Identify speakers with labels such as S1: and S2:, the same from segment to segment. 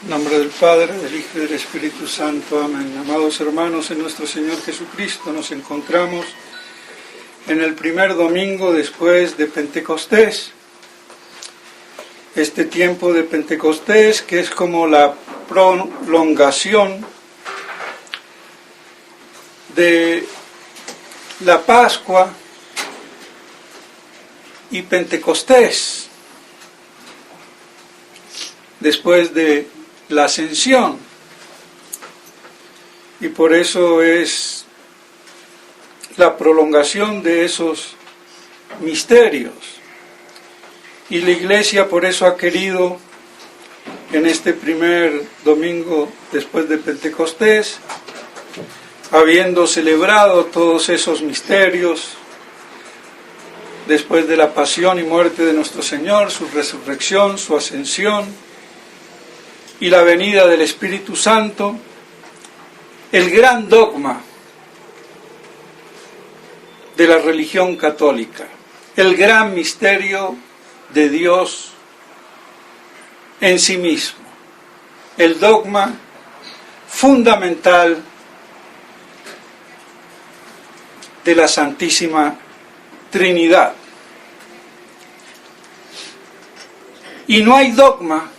S1: En nombre del Padre, del Hijo y del Espíritu Santo. Amén. Amados hermanos, en nuestro Señor Jesucristo nos encontramos en el primer domingo después de Pentecostés. Este tiempo de Pentecostés, que es como la prolongación de la Pascua y Pentecostés, después de la Ascensión, y por eso es la prolongación de esos misterios. Y la Iglesia por eso ha querido, en este primer domingo después de Pentecostés, habiendo celebrado todos esos misterios, después de la pasión y muerte de nuestro Señor, su resurrección, su ascensión y la venida del Espíritu Santo, el gran dogma de la religión católica, el gran misterio de Dios en sí mismo, el dogma fundamental de la Santísima Trinidad. Y no hay dogma,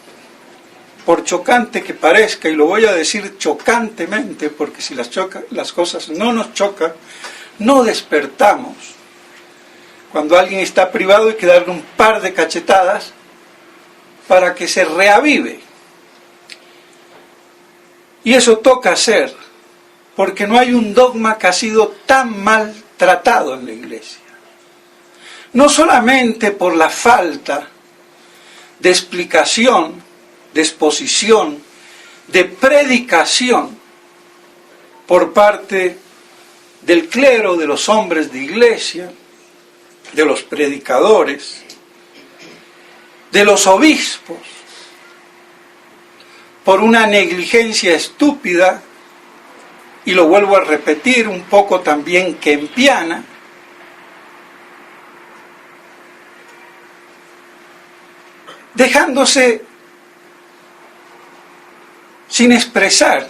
S1: por chocante que parezca, y lo voy a decir chocantemente, porque si las cosas no nos chocan, no despertamos. Cuando alguien está privado hay que darle un par de cachetadas para que se reavive. Y eso toca hacer, porque no hay un dogma que ha sido tan mal tratado en la Iglesia. No solamente por la falta de explicación, de exposición, de predicación por parte del clero, de los hombres de iglesia, de los predicadores, de los obispos, por una negligencia estúpida, y lo vuelvo a repetir, un poco también kempiana, dejándose sin expresar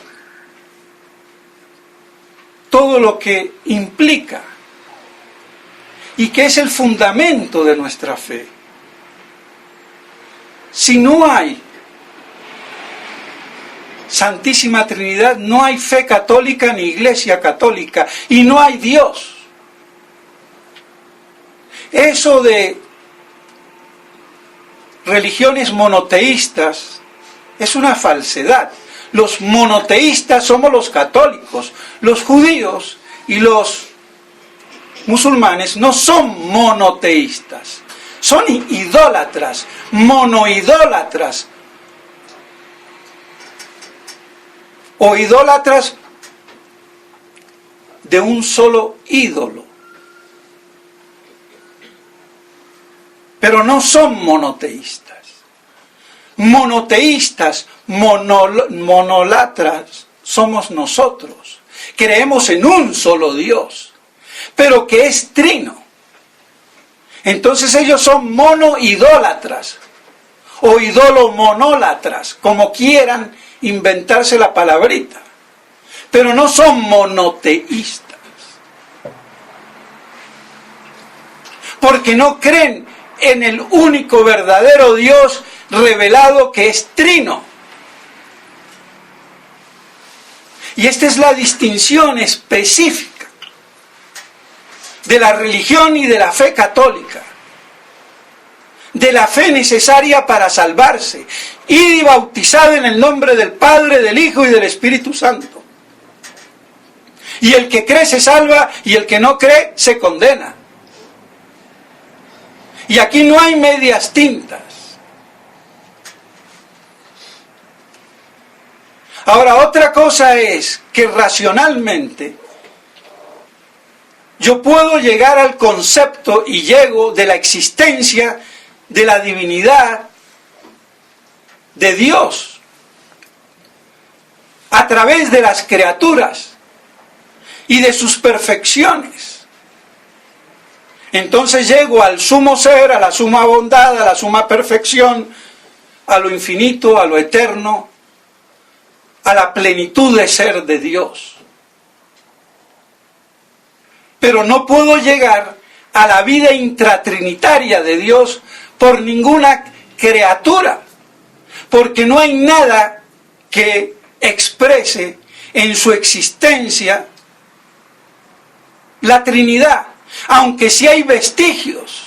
S1: todo lo que implica y que es el fundamento de nuestra fe. Si no hay Santísima Trinidad, no hay fe católica ni Iglesia católica, y no hay Dios. Eso de religiones monoteístas es una falsedad. Los monoteístas somos los católicos. Los judíos y los musulmanes no son monoteístas, son idólatras, monoidólatras, o idólatras de un solo ídolo. Pero no son monoteístas. Monoteístas, monolatras somos nosotros. Creemos en un solo Dios, pero que es trino. Entonces ellos son monoidólatras o idolomonólatras, como quieran inventarse la palabrita, pero no son monoteístas, porque no creen en el único verdadero Dios revelado, que es trino. Y esta es la distinción específica de la religión y de la fe católica, de la fe necesaria para salvarse, y bautizado en el nombre del Padre, del Hijo y del Espíritu Santo. Y el que cree se salva, y el que no cree se condena. Y aquí no hay medias tintas. Ahora, otra cosa es que racionalmente yo puedo llegar al concepto, y llego, de la existencia de la divinidad de Dios a través de las criaturas y de sus perfecciones. Entonces llego al sumo ser, a la suma bondad, a la suma perfección, a lo infinito, a lo eterno, a la plenitud de ser de Dios. Pero no puedo llegar a la vida intratrinitaria de Dios por ninguna criatura, porque no hay nada que exprese en su existencia la Trinidad, aunque sí hay vestigios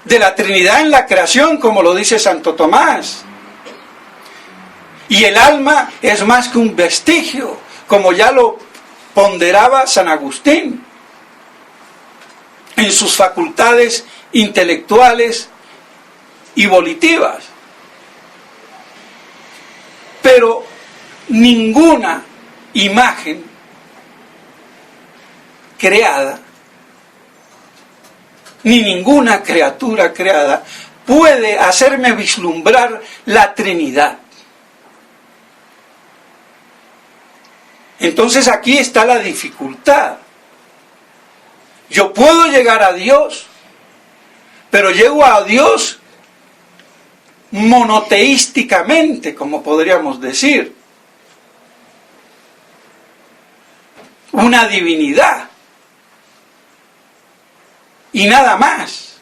S1: de la Trinidad en la creación, como lo dice Santo Tomás. Y el alma es más que un vestigio, como ya lo ponderaba San Agustín, en sus facultades intelectuales y volitivas. Pero ninguna imagen creada, ni ninguna criatura creada puede hacerme vislumbrar la Trinidad. Entonces aquí está la dificultad. Yo puedo llegar a Dios, pero llego a Dios monoteísticamente, como podríamos decir. Una divinidad. Y nada más.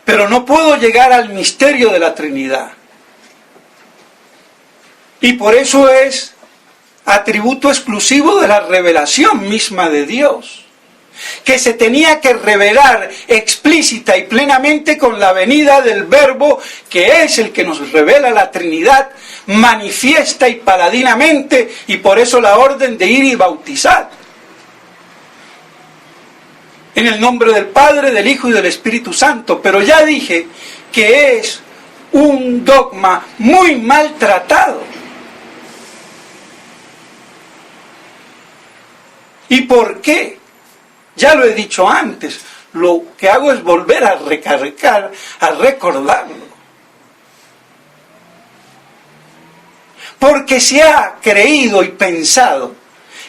S1: Pero no puedo llegar al misterio de la Trinidad. Y por eso es atributo exclusivo de la revelación misma de Dios, que se tenía que revelar explícita y plenamente con la venida del Verbo, que es el que nos revela la Trinidad, manifiesta y paladinamente, y por eso la orden de ir y bautizar. En el nombre del Padre, del Hijo y del Espíritu Santo. Pero ya dije que es un dogma muy maltratado. ¿Y por qué? Ya lo he dicho antes, lo que hago es volver a recargar, a recordarlo. Porque se ha creído y pensado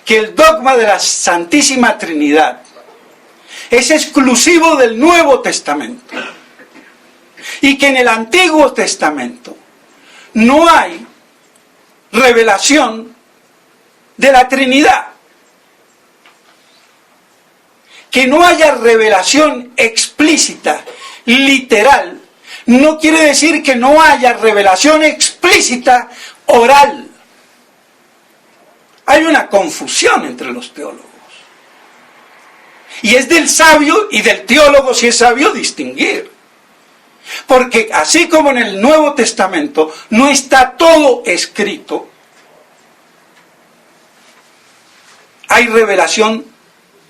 S1: que el dogma de la Santísima Trinidad es exclusivo del Nuevo Testamento. Y que en el Antiguo Testamento no hay revelación de la Trinidad. Que no haya revelación explícita, literal, no quiere decir que no haya revelación explícita oral. Hay una confusión entre los teólogos. Y es del sabio y del teólogo, si es sabio, distinguir. Porque así como en el Nuevo Testamento no está todo escrito, hay revelación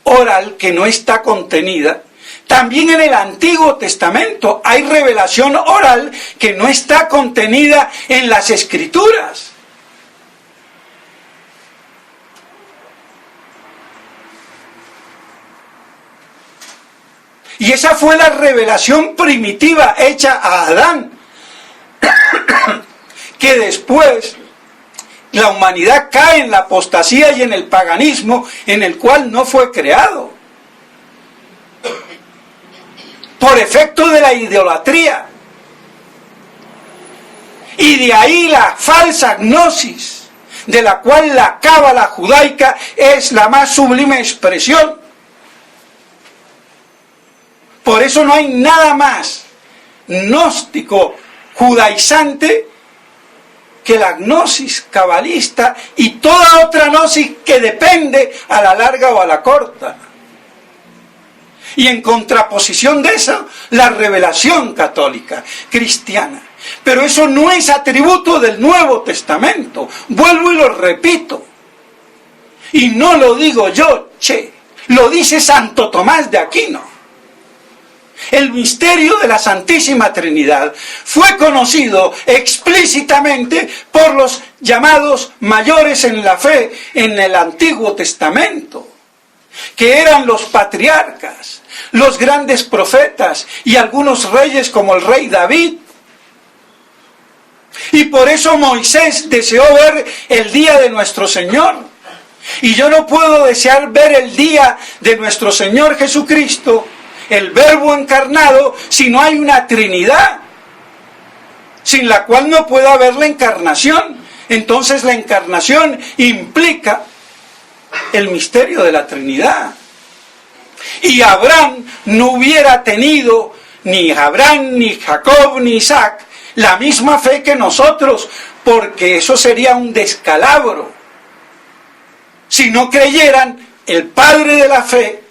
S1: oral que no está contenida. También en el Antiguo Testamento hay revelación oral que no está contenida en las Escrituras. Y esa fue la revelación primitiva hecha a Adán, que después la humanidad cae en la apostasía y en el paganismo en el cual no fue creado. Por efecto de la idolatría. Y de ahí la falsa gnosis, de la cual la cábala judaica es la más sublime expresión. Por eso no hay nada más gnóstico, judaizante, que la gnosis cabalista y toda otra gnosis que depende a la larga o a la corta. Y en contraposición de eso, la revelación católica, cristiana. Pero eso no es atributo del Nuevo Testamento. Vuelvo y lo repito. Y no lo digo yo, lo dice Santo Tomás de Aquino. El misterio de la Santísima Trinidad fue conocido explícitamente por los llamados mayores en la fe en el Antiguo Testamento, que eran los patriarcas, los grandes profetas y algunos reyes como el rey David. Y por eso Moisés deseó ver el día de nuestro Señor. Y yo no puedo desear ver el día de nuestro Señor Jesucristo, el Verbo encarnado, si no hay una Trinidad. sin la cual no puede haber la encarnación. Entonces la encarnación implica el misterio de la Trinidad. Y Abraham no hubiera tenido, ni Abraham, ni Jacob, ni Isaac, la misma fe que nosotros, porque eso sería un descalabro. Si no creyeran el Padre de la fe,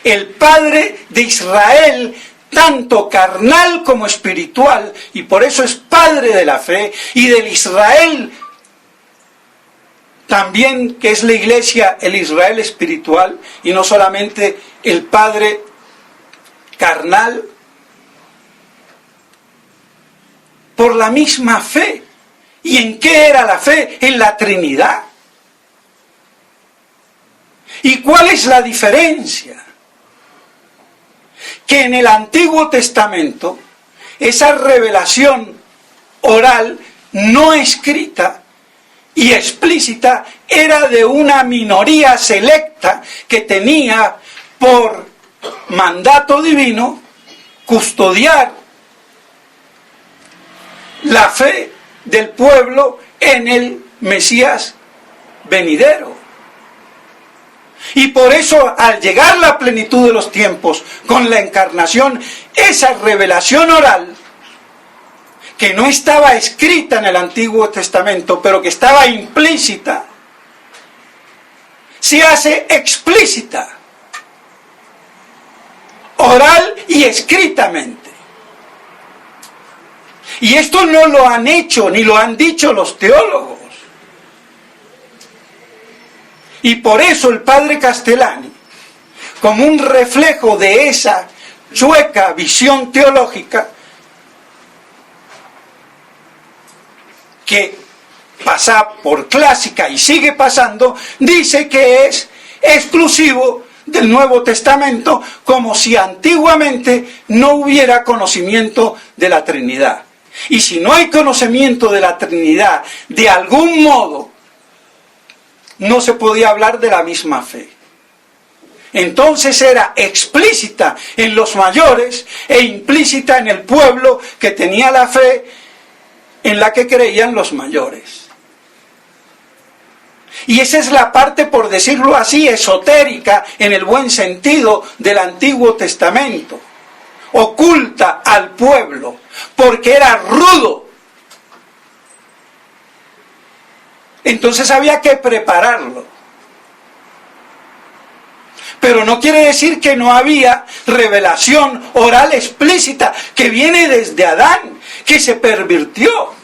S1: el Padre de Israel, tanto carnal como espiritual, y por eso es Padre de la fe, y del Israel también, que es la iglesia, el Israel espiritual, y no solamente el Padre carnal, por la misma fe. ¿Y en qué era la fe? En la Trinidad. ¿Y cuál es la diferencia? Que en el Antiguo Testamento, esa revelación oral, no escrita y explícita, era de una minoría selecta que tenía por mandato divino custodiar la fe del pueblo en el Mesías venidero. Y por eso, al llegar la plenitud de los tiempos con la encarnación, esa revelación oral, que no estaba escrita en el Antiguo Testamento, pero que estaba implícita, se hace explícita, oral y escritamente. Y esto no lo han hecho, ni lo han dicho los teólogos. Y por eso el padre Castellani, como un reflejo de esa chueca visión teológica, que pasa por clásica y sigue pasando, dice que es exclusivo del Nuevo Testamento, como si antiguamente no hubiera conocimiento de la Trinidad. Y si no hay conocimiento de la Trinidad, de algún modo, no se podía hablar de la misma fe. Entonces era explícita en los mayores e implícita en el pueblo que tenía la fe en la que creían los mayores. Y esa es la parte, por decirlo así, esotérica, en el buen sentido, del Antiguo Testamento. Oculta al pueblo, porque era rudo. Entonces había que prepararlo. Pero no quiere decir que no había revelación oral explícita, que viene desde Adán, que se pervirtió.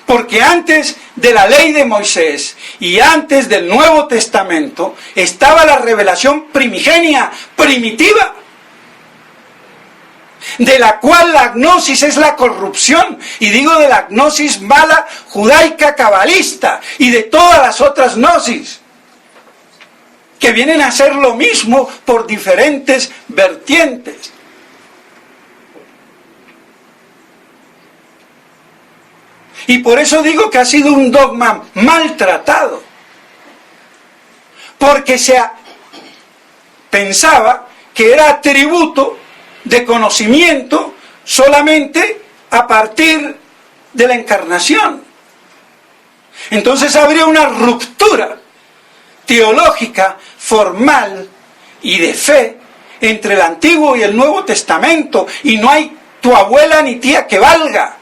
S1: Porque antes de la ley de Moisés y antes del Nuevo Testamento estaba la revelación primigenia, primitiva, de la cual la gnosis es la corrupción, y digo de la gnosis mala, judaica, cabalista, y de todas las otras gnosis, que vienen a ser lo mismo por diferentes vertientes. Y por eso digo que ha sido un dogma maltratado, porque se pensaba que era atributo de conocimiento solamente a partir de la encarnación. Entonces habría una ruptura teológica, formal y de fe entre el Antiguo y el Nuevo Testamento, y no hay tu abuela ni tía que valga.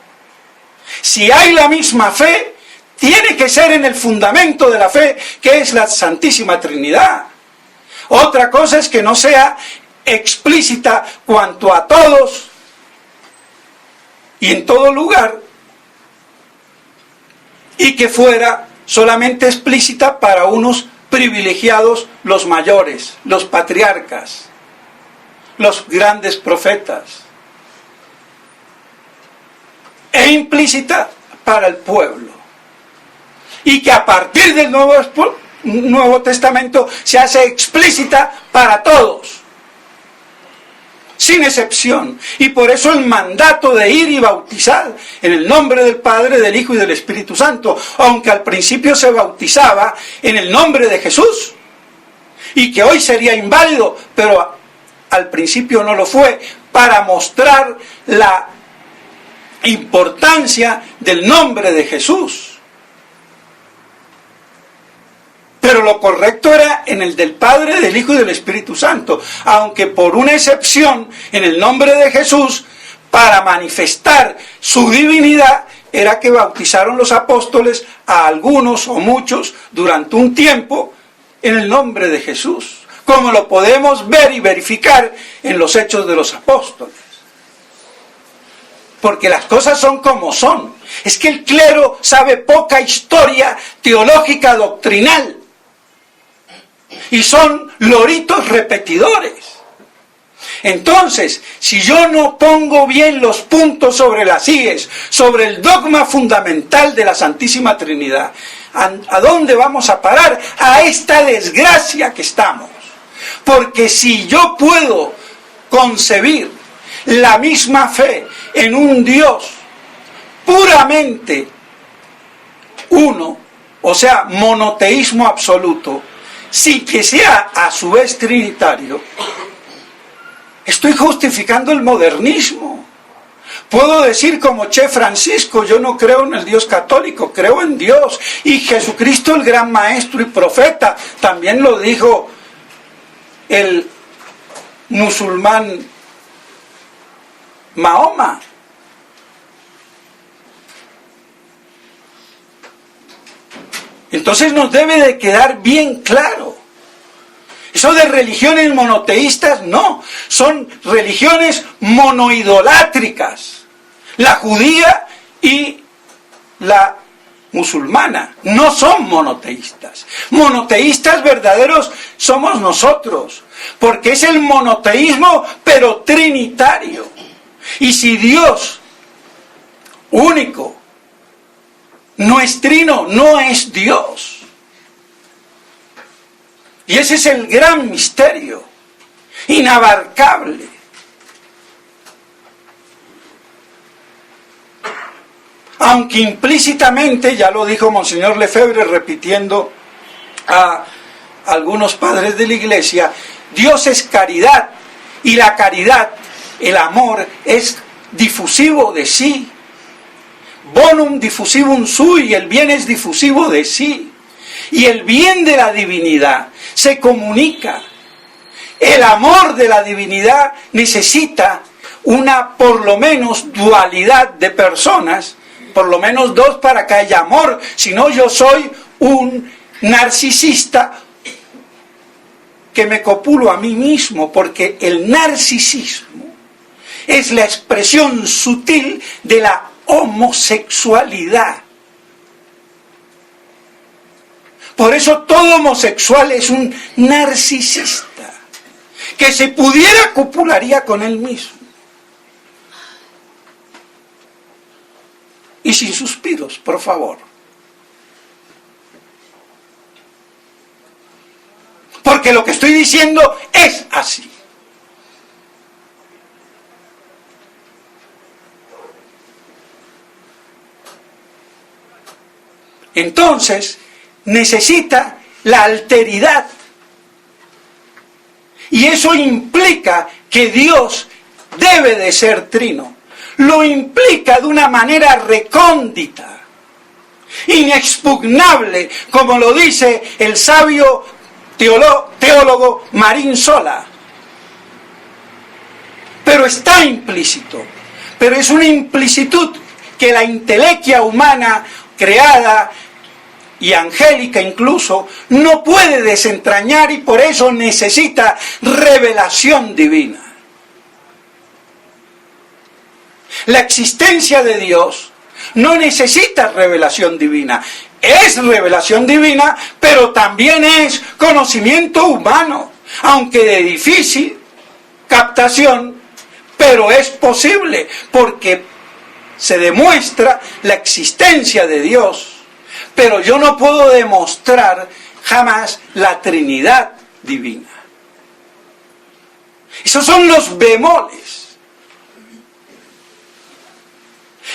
S1: Si hay la misma fe, tiene que ser en el fundamento de la fe, que es la Santísima Trinidad. Otra cosa es que no sea explícita cuanto a todos y en todo lugar, y que fuera solamente explícita para unos privilegiados, los mayores, los patriarcas, los grandes profetas, e implícita para el pueblo, y que a partir del Nuevo Testamento se hace explícita para todos, sin excepción. Y por eso el mandato de ir y bautizar en el nombre del Padre, del Hijo y del Espíritu Santo, aunque al principio se bautizaba en el nombre de Jesús, y que hoy sería inválido, pero al principio no lo fue, para mostrar la importancia del nombre de Jesús. Pero lo correcto era en el del Padre, del Hijo y del Espíritu Santo, aunque por una excepción en el nombre de Jesús, para manifestar su divinidad, era que bautizaron los apóstoles a algunos o muchos durante un tiempo en el nombre de Jesús, como lo podemos ver y verificar en los Hechos de los Apóstoles. Porque las cosas son como son. Es que el clero sabe poca historia teológica doctrinal. Y son loritos repetidores. Entonces, si yo no pongo bien los puntos sobre las íes, sobre el dogma fundamental de la Santísima Trinidad, ¿a dónde vamos a parar? A esta desgracia que estamos. Porque si yo puedo concebir la misma fe en un Dios puramente uno, o sea, monoteísmo absoluto, sin que sea a su vez trinitario, estoy justificando el modernismo. Puedo decir como Che Francisco, yo no creo en el Dios católico, creo en Dios. Y Jesucristo, el gran maestro y profeta, también lo dijo el musulmán Mahoma. Entonces nos debe de quedar bien claro. Eso de religiones monoteístas, no. Son religiones monoidolátricas. La judía y la musulmana no son monoteístas. Monoteístas verdaderos somos nosotros. Porque es el monoteísmo, pero trinitario. Y si Dios único no es trino, no es Dios. Y ese es el gran misterio, inabarcable. Aunque implícitamente, ya lo dijo Monseñor Lefebvre repitiendo a algunos padres de la Iglesia, Dios es caridad, y la caridad, el amor, es difusivo de sí. Bonum diffusivum sui, el bien es difusivo de sí. Y el bien de la divinidad se comunica. El amor de la divinidad necesita una, por lo menos, dualidad de personas, por lo menos dos para que haya amor. Si no, yo soy un narcisista que me copulo a mí mismo, porque el narcisismo es la expresión sutil de la homosexualidad. Por eso todo homosexual es un narcisista, que si pudiera copularía con él mismo. Y sin suspiros, por favor. Porque lo que estoy diciendo es así. Entonces, necesita la alteridad. Y eso implica que Dios debe de ser trino. Lo implica de una manera recóndita, inexpugnable, como lo dice el sabio teólogo Marín Sola. Pero está implícito. Pero es una implicitud que la intelequia humana creada y angélica incluso, no puede desentrañar, y por eso necesita revelación divina. La existencia de Dios no necesita revelación divina. Es revelación divina, pero también es conocimiento humano, aunque de difícil captación, pero es posible, porque se demuestra la existencia de Dios. Pero yo no puedo demostrar jamás la Trinidad divina. Esos son los bemoles.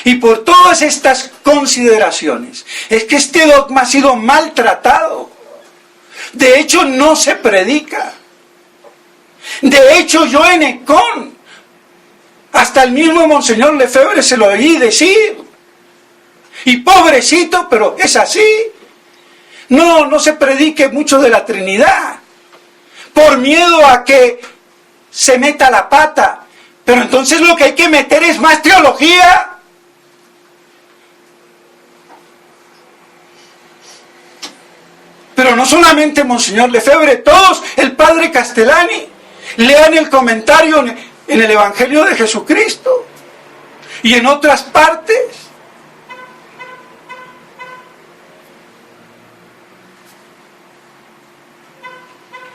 S1: Y por todas estas consideraciones, es que este dogma ha sido maltratado. De hecho, no se predica. De hecho, yo en Econ, Hasta el mismo Monseñor Lefebvre se lo oí decir. Y pobrecito, pero es así. No se predique mucho de la Trinidad, por miedo a que se meta la pata. Pero entonces lo que hay que meter es más teología. Pero no solamente Monseñor Lefebvre, todos, el Padre Castellani, lean el comentario en el Evangelio de Jesucristo y en otras partes.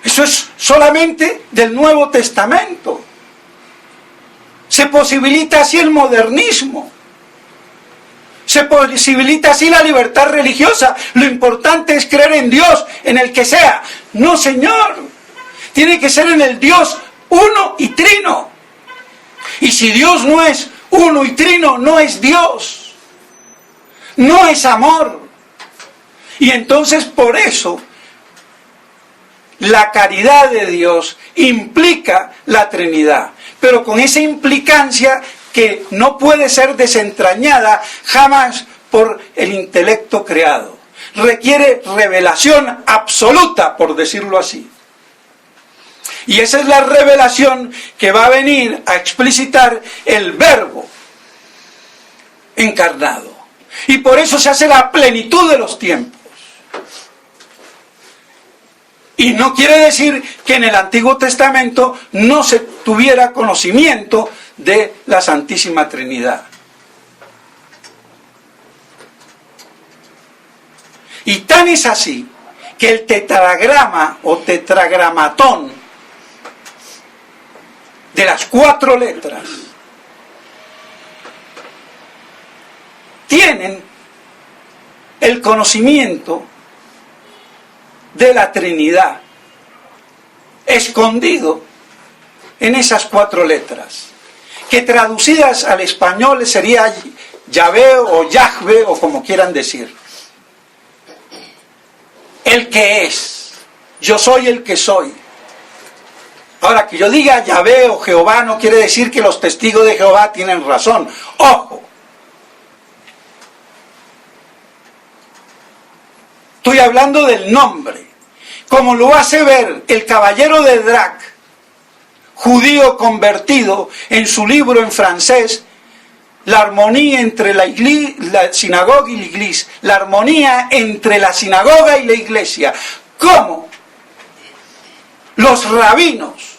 S1: Eso es solamente del Nuevo Testamento. Se posibilita así el modernismo. Se posibilita así la libertad religiosa. Lo importante es creer en Dios, en el que sea. No, señor. Tiene que ser en el Dios uno y trino. Y si Dios no es uno y trino, no es Dios. No es amor. Y entonces por eso la caridad de Dios implica la Trinidad. Pero con esa implicancia que no puede ser desentrañada jamás por el intelecto creado. Requiere revelación absoluta, por decirlo así. Y esa es la revelación que va a venir a explicitar el Verbo encarnado. Y por eso se hace la plenitud de los tiempos. Y no quiere decir que en el Antiguo Testamento no se tuviera conocimiento de la Santísima Trinidad. Y tan es así que el tetragrama o tetragramatón de las 4 letras tienen el conocimiento de la Trinidad escondido en esas 4 letras, que traducidas al español sería Yahvé o Yahvé o como quieran decir. El que es, yo soy el que soy. Ahora, que yo diga Yahvé o Jehová no quiere decir que los testigos de Jehová tienen razón. ¡Ojo! Estoy hablando del nombre, como lo hace ver el caballero de Drac, judío convertido, en su libro en francés, La armonía entre la sinagoga y la iglesia, la armonía entre la sinagoga y la iglesia. ¿Cómo los rabinos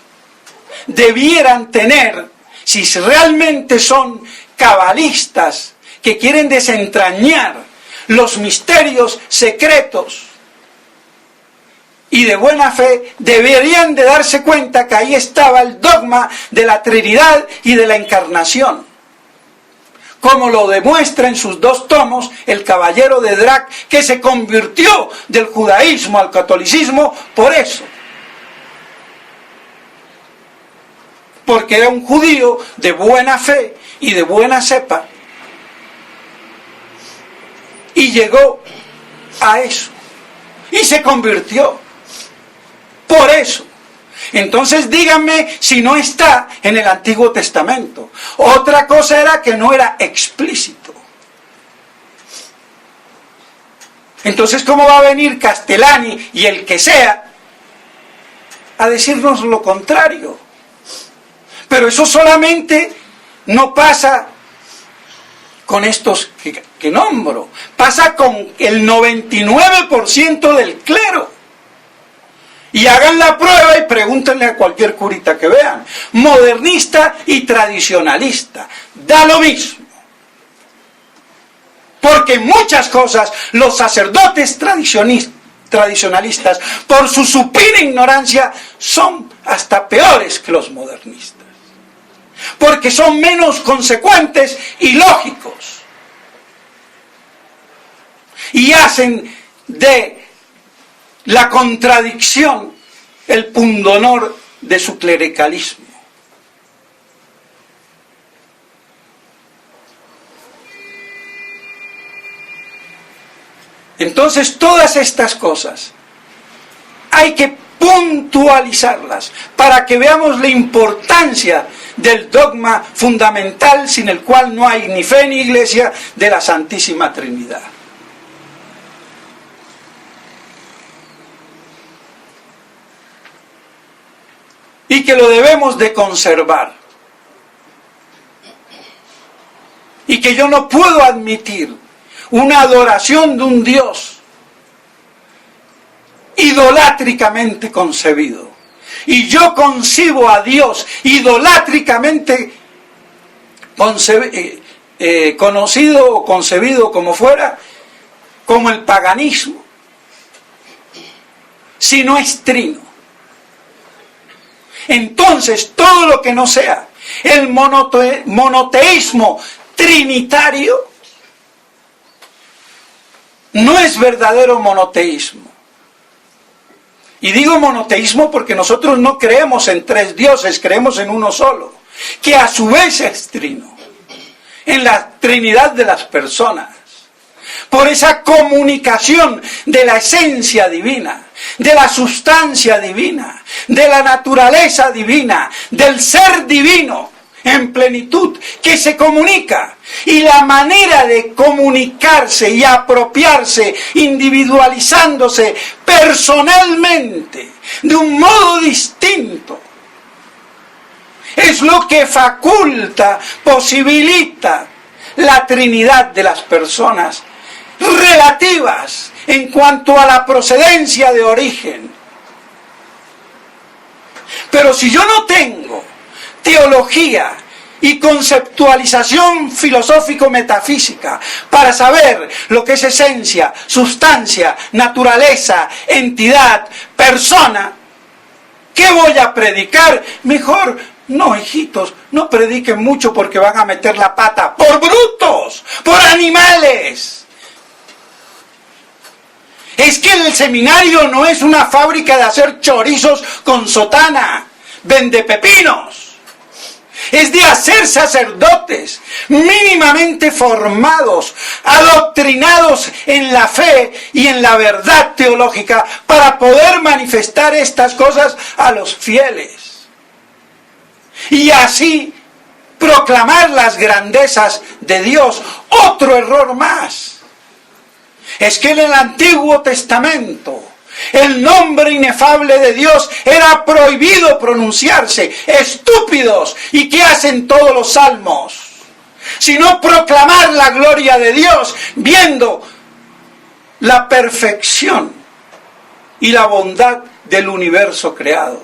S1: debieran tener, si realmente son cabalistas que quieren desentrañar los misterios secretos y de buena fe, deberían de darse cuenta que ahí estaba el dogma de la Trinidad y de la Encarnación, como lo demuestra en sus 2 tomos el caballero de Drac, que se convirtió del judaísmo al catolicismo por eso, porque era un judío de buena fe y de buena cepa, y llegó a eso, y se convirtió por eso. Entonces díganme si no está en el Antiguo Testamento. Otra cosa era que no era explícito. Entonces, ¿cómo va a venir Castellani y el que sea a decirnos lo contrario? Pero eso solamente no pasa con estos que nombro, pasa con el 99% del clero. Y hagan la prueba y pregúntenle a cualquier curita que vean, modernista y tradicionalista, da lo mismo. Porque en muchas cosas los sacerdotes tradicionalistas, por su supina ignorancia, son hasta peores que los modernistas. Porque son menos consecuentes y lógicos. Y hacen de la contradicción el pundonor de su clericalismo. Entonces, todas estas cosas hay que puntualizarlas para que veamos la importancia del dogma fundamental sin el cual no hay ni fe ni iglesia de la Santísima Trinidad. Y que lo debemos de conservar. Y que yo no puedo admitir una adoración de un Dios idolátricamente concebido. Y yo concibo a Dios idolátricamente conocido o concebido como fuera, como el paganismo, si no es trino. Entonces, todo lo que no sea el monoteísmo trinitario, no es verdadero monoteísmo. Y digo monoteísmo porque nosotros no creemos en tres dioses, creemos en uno solo, que a su vez es trino, en la Trinidad de las personas. Por esa comunicación de la esencia divina, de la sustancia divina, de la naturaleza divina, del ser divino en plenitud, que se comunica. Y la manera de comunicarse y apropiarse, individualizándose personalmente, de un modo distinto, es lo que faculta, posibilita la Trinidad de las personas relativas en cuanto a la procedencia de origen. Pero si yo no tengo teología y conceptualización filosófico-metafísica para saber lo que es esencia, sustancia, naturaleza, entidad, persona, ¿qué voy a predicar? Mejor no, hijitos, no prediquen mucho porque van a meter la pata por brutos, por animales. Es que el seminario no es una fábrica de hacer chorizos con sotana, vendepepinos. Es de hacer sacerdotes mínimamente formados, adoctrinados en la fe y en la verdad teológica para poder manifestar estas cosas a los fieles. Y así proclamar las grandezas de Dios. Otro error más. Es que en el Antiguo Testamento el nombre inefable de Dios era prohibido pronunciarse. Estúpidos. ¿Y qué hacen todos los salmos? Sino proclamar la gloria de Dios, viendo la perfección y la bondad del universo creado.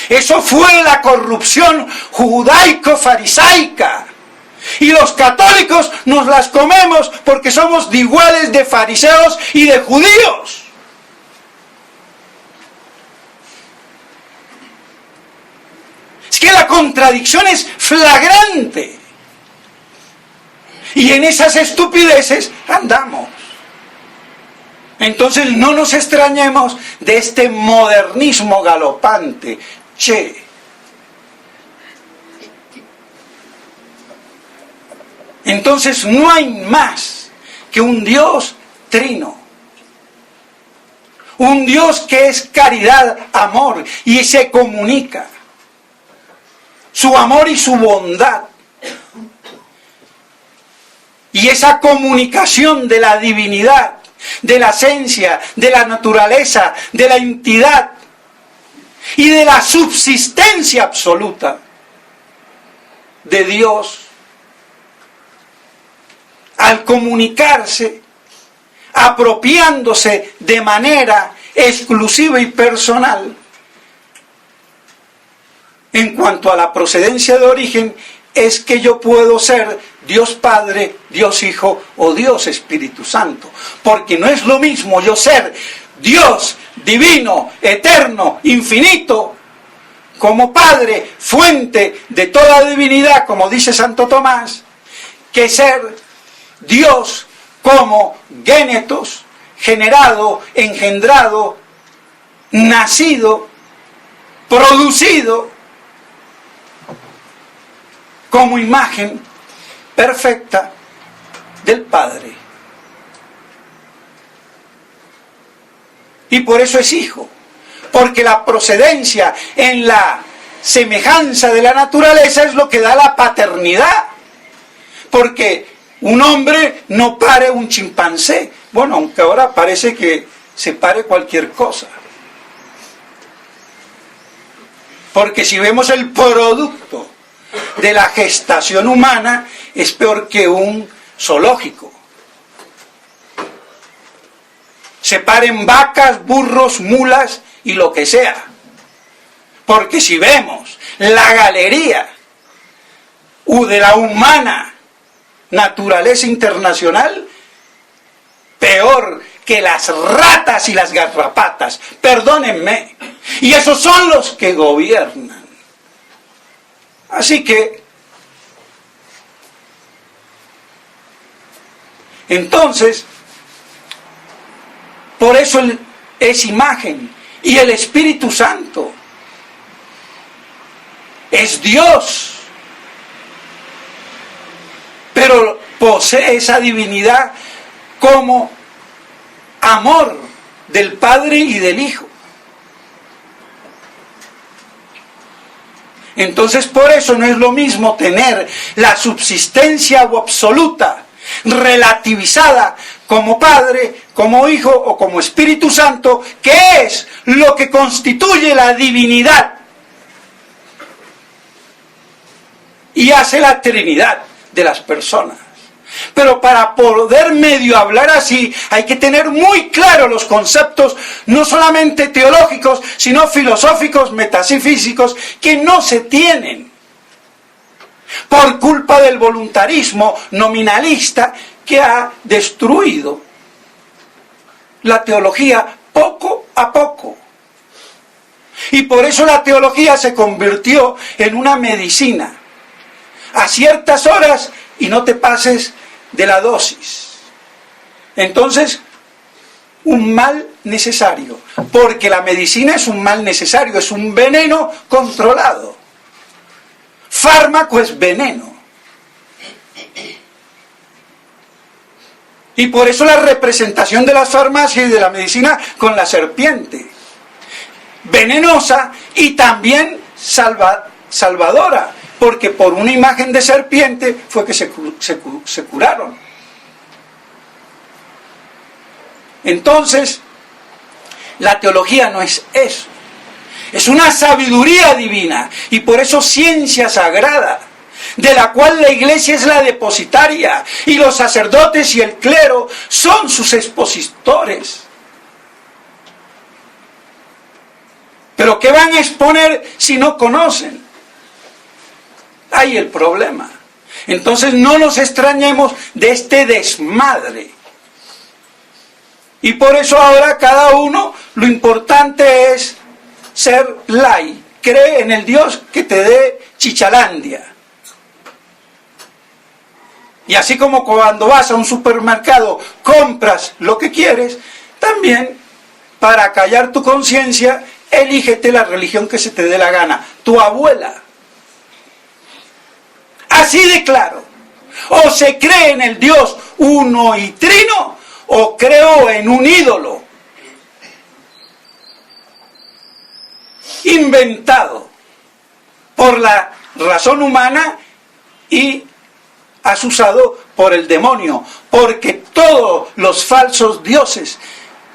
S1: Eso fue la corrupción judaico-farisaica. Y los católicos nos las comemos porque somos de iguales de fariseos y de judíos. Es que la contradicción es flagrante. Y en esas estupideces andamos. Entonces no nos extrañemos de este modernismo galopante. Entonces no hay más que un Dios trino. Un Dios que es caridad, amor, y se comunica. Su amor y su bondad. Y esa comunicación de la divinidad, de la esencia, de la naturaleza, de la entidad y de la subsistencia absoluta de Dios, al comunicarse, apropiándose de manera exclusiva y personal, en cuanto a la procedencia de origen, es que yo puedo ser Dios Padre, Dios Hijo o Dios Espíritu Santo. Porque no es lo mismo yo ser Dios divino, eterno, infinito, como Padre, fuente de toda divinidad, como dice Santo Tomás, que ser Dios como génetos, generado, engendrado, nacido, producido, como imagen perfecta del Padre. Y por eso es hijo, porque la procedencia en la semejanza de la naturaleza es lo que da la paternidad, porque un hombre no pare un chimpancé, bueno, aunque ahora parece que se pare cualquier cosa, porque si vemos el producto de la gestación humana es peor que un zoológico. Se paren vacas, burros, mulas y lo que sea. Porque si vemos la galería de la humana naturaleza internacional, peor que las ratas y las garrapatas, perdónenme, y esos son los que gobiernan. Así que, entonces, por eso es imagen, y el Espíritu Santo es Dios, pero posee esa divinidad como amor del Padre y del Hijo. Entonces, por eso no es lo mismo tener la subsistencia absoluta, relativizada como Padre, como Hijo o como Espíritu Santo, que es lo que constituye la divinidad y hace la Trinidad de las personas. Pero para poder medio hablar así, hay que tener muy claros los conceptos, no solamente teológicos, sino filosóficos, metafísicos, que no se tienen por culpa del voluntarismo nominalista que ha destruido la teología poco a poco. Y por eso la teología se convirtió en una medicina. A ciertas horas y no te pases de la dosis. Entonces, un mal necesario, porque la medicina es un mal necesario, es un veneno controlado. Fármaco es veneno. Y por eso la representación de las farmacias y de la medicina con la serpiente. Venenosa y también salvadora, porque por una imagen de serpiente fue que se curaron. Entonces, la teología no es eso. Es una sabiduría divina y por eso ciencia sagrada, de la cual la Iglesia es la depositaria y los sacerdotes y el clero son sus expositores. Pero ¿qué van a exponer si no conocen? Ahí el problema. Entonces no nos extrañemos de este desmadre. Y por eso ahora cada uno, lo importante es ser lai. Cree en el Dios que te dé Chichalandia. Y así como cuando vas a un supermercado compras lo que quieres, también para callar tu conciencia, elígete la religión que se te dé la gana. Tu abuela. Así de claro. O se cree en el Dios uno y trino, o creo en un ídolo inventado por la razón humana y asusado por el demonio, porque todos los falsos dioses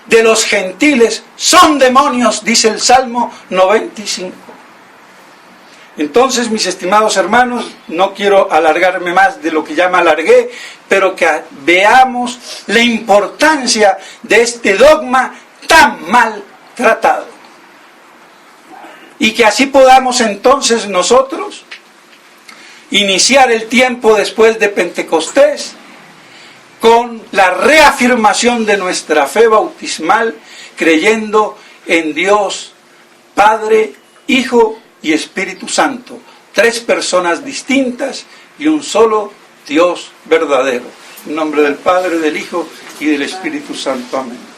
S1: de los gentiles son demonios, dice el Salmo 95. Entonces, mis estimados hermanos, no quiero alargarme más de lo que ya me alargué, pero que veamos la importancia de este dogma tan mal tratado. Y que así podamos entonces nosotros iniciar el tiempo después de Pentecostés con la reafirmación de nuestra fe bautismal, creyendo en Dios, Padre, Hijo y Espíritu Santo, tres personas distintas y un solo Dios verdadero. En nombre del Padre, del Hijo y del Espíritu Santo. Amén.